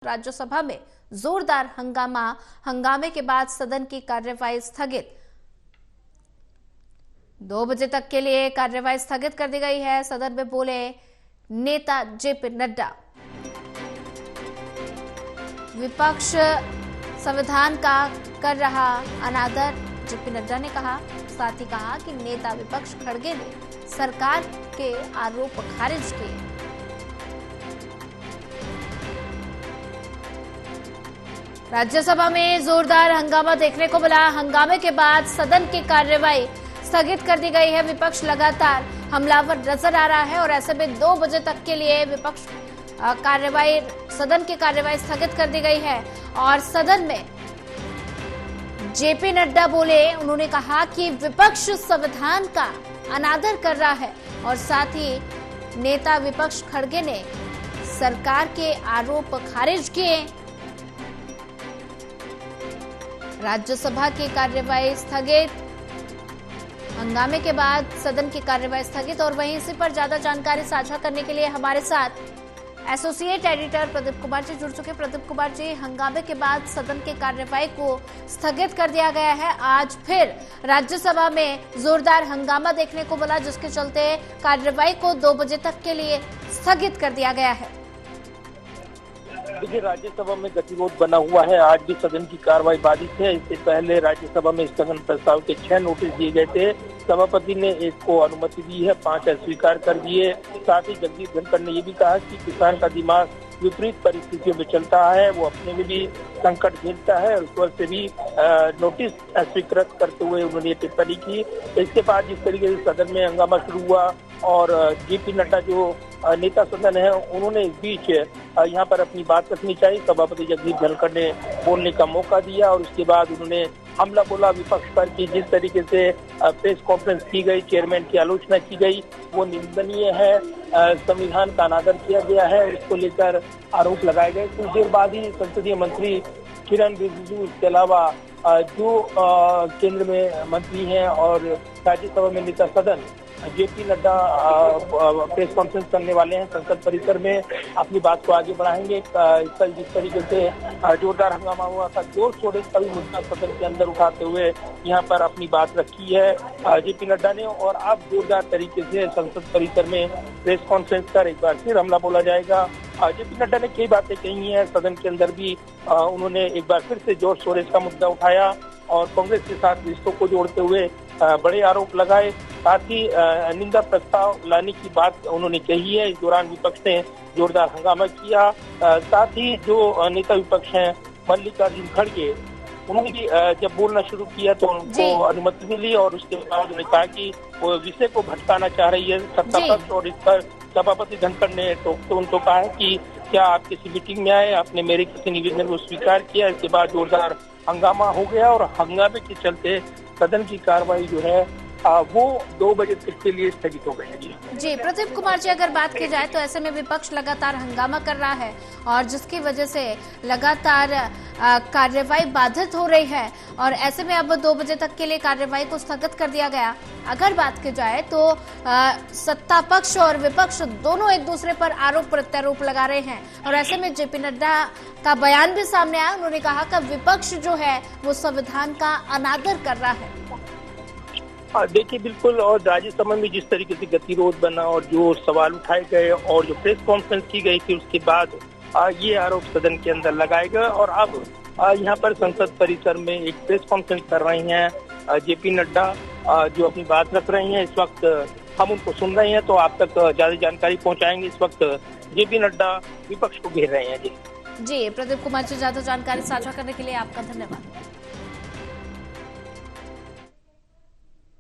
राज्यसभा में जोरदार हंगामे के बाद सदन की कार्यवाही स्थगित। 2 बजे तक के लिए कार्यवाही स्थगित कर दी गई है। सदन में बोले नेता जेपी नड्डा। विपक्ष संविधान का कर रहा अनादर, जेपी नड्डा ने कहा। साथ ही कहा कि नेता विपक्ष खड़गे ने सरकार के आरोप खारिज किए। राज्यसभा में जोरदार हंगामा देखने को मिला। हंगामे के बाद सदन की कार्यवाही स्थगित कर दी गई है। विपक्ष लगातार हमलावर नजर आ रहा है और ऐसे में 2 बजे तक के लिए विपक्ष सदन की कार्यवाही स्थगित कर दी गई है। और सदन में जेपी नड्डा बोले, उन्होंने कहा कि विपक्ष संविधान का अनादर कर रहा है और साथ ही नेता विपक्ष खड़गे ने सरकार के आरोप खारिज किए। राज्यसभा की कार्यवाही स्थगित। हंगामे के बाद सदन की कार्यवाही स्थगित। और वहीं इसी पर ज्यादा जानकारी साझा करने के लिए हमारे साथ एसोसिएट एडिटर प्रदीप कुमार जी जुड़ चुके। प्रदीप कुमार जी, हंगामे के बाद सदन की कार्यवाही को स्थगित कर दिया गया है। आज फिर राज्यसभा में जोरदार हंगामा देखने को मिला, जिसके चलते कार्यवाही को 2 बजे तक के लिए स्थगित कर दिया गया है। देखिए, राज्यसभा में गतिरोध बना हुआ है। आज भी सदन की कार्रवाई बाधित है। इससे पहले राज्यसभा में स्थगन प्रस्ताव के 6 नोटिस दिए गए थे। सभापति ने 1 को अनुमति दी है, 5 अस्वीकार कर दिए। साथ ही जगदीप धनखड़ ने यह भी कहा कि किसान का दिमाग विपरीत परिस्थितियों में चलता है, वो अपने में भी संकट झेलता है। उस पर से भी नोटिस अस्वीकृत करते हुए उन्होंने टिप्पणी की। इसके बाद जिस तरीके से सदन में हंगामा शुरू हुआ और जेपी नड्डा जो नेता सदन है, उन्होंने इस बीच यहाँ पर अपनी बात रखनी चाहिए। सभापति जगदीप धनखड़ ने बोलने का मौका दिया और उसके बाद उन्होंने हमला बोला विपक्ष पर कि जिस तरीके से प्रेस कॉन्फ्रेंस की गई, चेयरमैन की आलोचना की गई, वो निंदनीय है। संविधान का अनादर किया गया है और इसको लेकर आरोप लगाए गए। कुछ देर बाद ही संसदीय मंत्री किरण रिजिजू, इसके अलावा जो केंद्र में मंत्री हैं और राज्यसभा में नेता सदन जेपी नड्डा प्रेस कॉन्फ्रेंस करने वाले हैं। संसद परिसर में अपनी बात को आगे बढ़ाएंगे। कल जिस तरीके से जोरदार हंगामा हुआ था, जोर शोर का भी मुद्दा सदन के अंदर उठाते हुए यहाँ पर अपनी बात रखी है जेपी नड्डा ने। और अब जोरदार तरीके से संसद परिसर में प्रेस कॉन्फ्रेंस कर एक बार फिर हमला बोला जाएगा। जेपी नड्डा ने कई बातें कही हैं। सदन के अंदर भी उन्होंने एक बार फिर से जोर शोर का मुद्दा उठाया और कांग्रेस के साथ रिश्तों को जोड़ते हुए बड़े आरोप लगाए। साथ ही निंदा प्रस्ताव लाने की बात उन्होंने कही है। इस दौरान विपक्ष ने जोरदार हंगामा किया। साथ ही जो नेता विपक्ष हैं मल्लिकार्जुन खड़गे, उन्होंने भी जब बोलना शुरू किया तो उनको अनुमति मिली और उसके बाद उन्होंने कहा कि वो विषय को भटकाना चाह रही है सत्ता पक्ष। और इस पर सभापति धनखड़ ने तो उनको कहा है कि क्या आप किसी मीटिंग में आए, आपने मेरे किसी निवेदन को स्वीकार किया। इसके बाद जोरदार हंगामा हो गया और हंगामे के चलते सदन की कार्रवाई जो है वो 2 बजे तक के लिए स्थगित हो गई। जी प्रदीप कुमार जी, अगर बात की जाए तो ऐसे में विपक्ष लगातार हंगामा कर रहा है और जिसकी वजह से लगातार कार्यवाही बाधित हो रही है और ऐसे में अब 2 बजे तक के लिए कार्यवाही को स्थगित कर दिया गया। अगर बात की जाए तो सत्ता पक्ष और विपक्ष दोनों एक दूसरे पर आरोप प्रत्यारोप लगा रहे हैं और ऐसे में जेपी नड्डा का बयान भी सामने आया। उन्होंने कहा कि विपक्ष जो है वो संविधान का अनादर कर रहा है। देखिए, बिल्कुल। और राज्यसभा में जिस तरीके से गतिरोध बना और जो सवाल उठाए गए और जो प्रेस कॉन्फ्रेंस की गई थी, उसके बाद ये आरोप सदन के अंदर लगाए गए। और अब यहाँ पर संसद परिसर में एक प्रेस कॉन्फ्रेंस कर रही हैं जेपी नड्डा, जो अपनी बात रख रही हैं। इस वक्त हम उनको सुन रहे हैं तो आप तक ज्यादा जानकारी पहुँचाएंगे। इस वक्त जेपी नड्डा विपक्ष को घेर रहे हैं। जी प्रदीप कुमार जी, ज्यादा जानकारी साझा करने के लिए आपका धन्यवाद।